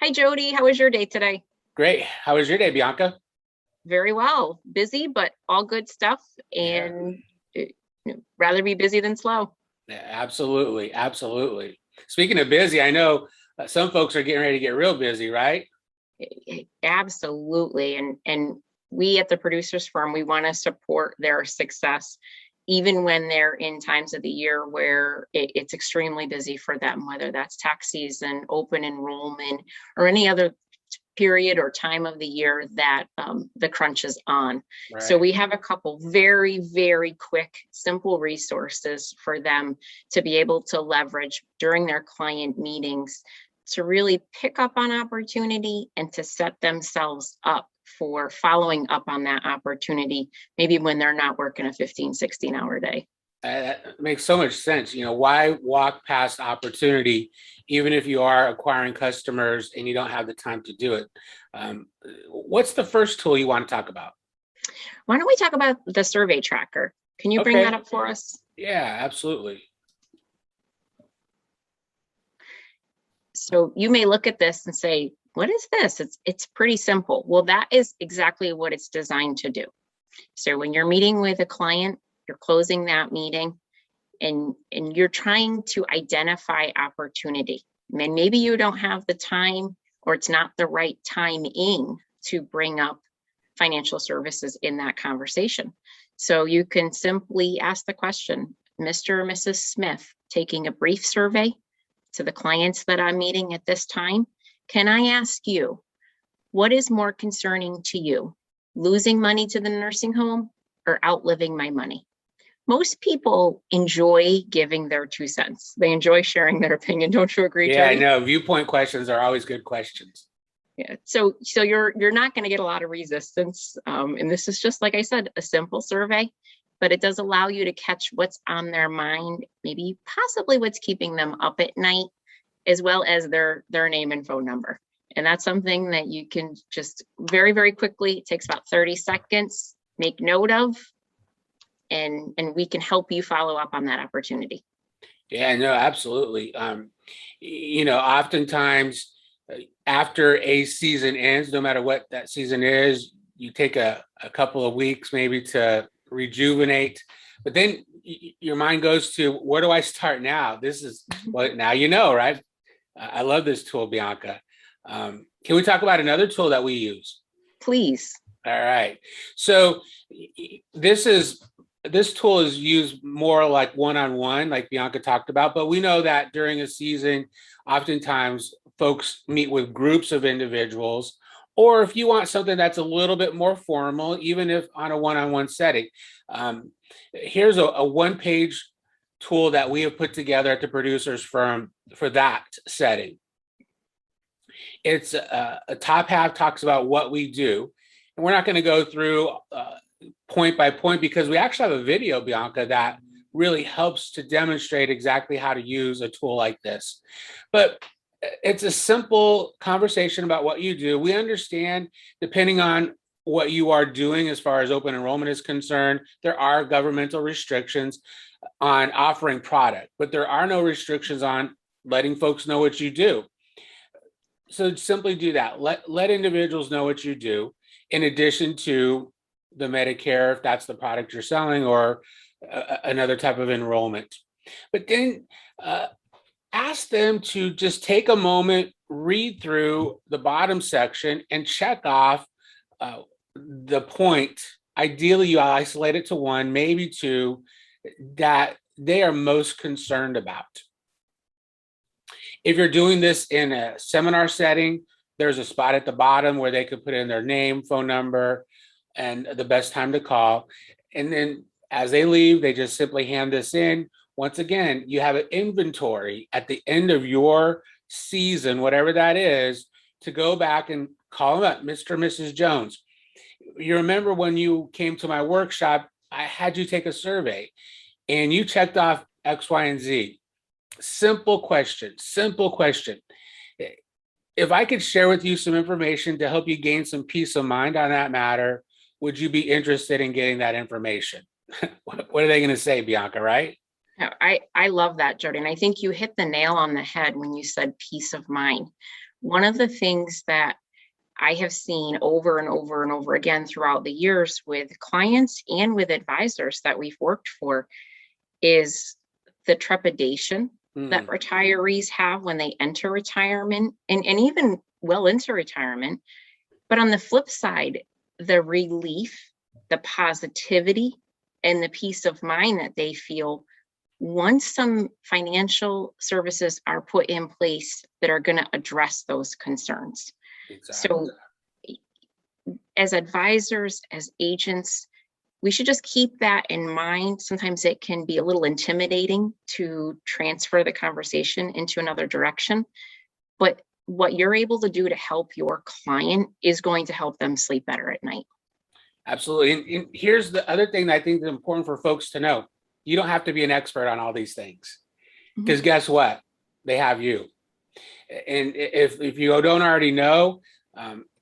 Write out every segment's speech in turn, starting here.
Hi, Jody. How was your day today? Great. How was your day, Bianca? Very well. Busy, but all good stuff. Yeah, And rather be busy than slow. yeah, absolutely. Absolutely. Speaking of busy, I know some folks are getting ready to get real busy, right? Absolutely. And we at the producers firm, we want to support their success, even when they're in times of the year where it's extremely busy for them, whether that's tax season, open enrollment, or any other period or time of the year that the crunch is on. So Right. we have a couple very, very quick, simple resources for them to be able to leverage during their client meetings to really pick up on opportunity and to set themselves up for following up on that opportunity, maybe when they're not working a 15, 16-hour day. That makes so much sense. Why walk past opportunity, even if you are acquiring customers and you don't have the time to do it? What's the first tool you want to talk about? Why don't we talk about the survey tracker? Can you bring that Okay. up for us? Yeah, absolutely. So you may look at this and say, what is this? It's pretty simple. Well, that is exactly what it's designed to do. So when you're meeting with a client, you're closing that meeting and you're trying to identify opportunity. And maybe you don't have the time or it's not the right timing to bring up financial services in that conversation. So you can simply ask the question, Mr. or Mrs. Smith, taking a brief survey to the clients that I'm meeting at this time, can I ask you, what is more concerning to you? Losing money to the nursing home or outliving my money? Most people enjoy giving their 2 cents. They enjoy sharing their opinion. Don't you agree, Yeah, I Jody? know. Viewpoint questions are always good questions. Yeah. So you're not going to get a lot of resistance. And this is just like I said, a simple survey, but it does allow you to catch what's on their mind, maybe possibly what's keeping them up at night, as well as their name and phone number. And that's something that you can just very, very quickly, it takes about 30 seconds, make note of, and we can help you follow up on that opportunity. Yeah, no, absolutely. Oftentimes after a season ends, no matter what that season is, you take a couple of weeks maybe to rejuvenate, but then your mind goes to where do I start now? This is what now you know, right? I love this tool, Bianca. Can we talk about another tool that we use? Please. All right. So this is this tool is used more like one-on-one, like Bianca talked about, but we know that during a season, oftentimes folks meet with groups of individuals, or if you want something that's a little bit more formal, even if on a one-on-one setting. Um, Here's a one-page tool that we have put together at the producers firm for that setting. It's a top half talks about what we do, and we're not going to go through point by point because we actually have a video, Bianca, that really helps to demonstrate exactly how to use a tool like this. But it's a simple conversation about what you do. We understand, depending on what you are doing as far as open enrollment is concerned, there are governmental restrictions on offering product, but there are no restrictions on letting folks know what you do. So simply do that. Let individuals know what you do, in addition to the Medicare, if that's the product you're selling, or another type of enrollment. But then ask them to just take a moment, read through the bottom section, and check off the point. Ideally, you isolate it to one, maybe two, that they are most concerned about. If you're doing this in a seminar setting, there's a spot at the bottom where they could put in their name, phone number, and the best time to call. And then as they leave, they just simply hand this in. Once again, you have an inventory at the end of your season, whatever that is, to go back and call them up, Mr. and Mrs. Jones. You remember when you came to my workshop, I had you take a survey and you checked off X, Y, and Z. Simple question, simple question. If I could share with you some information to help you gain some peace of mind on that matter, would you be interested in getting that information? What are they going to say, Bianca, right? I love that, Jody. And I think you hit the nail on the head when you said peace of mind. one of the things that I have seen over and over and over again throughout the years with clients and with advisors that we've worked for is the trepidation that retirees have when they enter retirement and even well into retirement. But on the flip side, the relief, the positivity, and the peace of mind that they feel once some financial services are put in place that are going to address those concerns. Exactly. So as advisors, as agents, we should just keep that in mind. Sometimes it can be a little intimidating to transfer the conversation into another direction, but what you're able to do to help your client is going to help them sleep better at night. Absolutely. And here's the other thing that I think is important for folks to know. You don't have to be an expert on all these things, because guess what? They have you. And if you don't already know,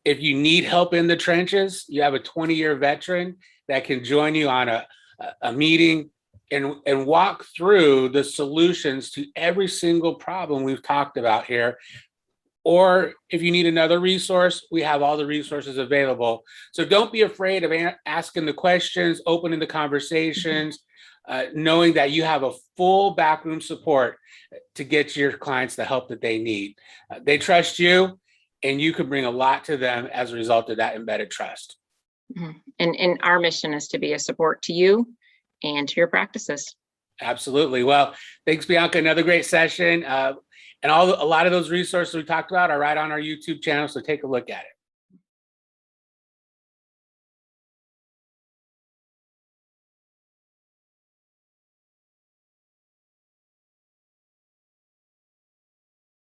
if you need help in the trenches, you have a 20-year veteran that can join you on a meeting and walk through the solutions to every single problem we've talked about here. Or if you need another resource, we have all the resources available. So don't be afraid of asking the questions, opening the conversations, knowing that you have a full backroom support to get your clients the help that they need. They trust you, and you can bring a lot to them as a result of that embedded trust. And our mission is to be a support to you and to your practices. Absolutely. Well, thanks, Bianca. Another great session. And a lot of those resources we talked about are right on our YouTube channel, so take a look at it.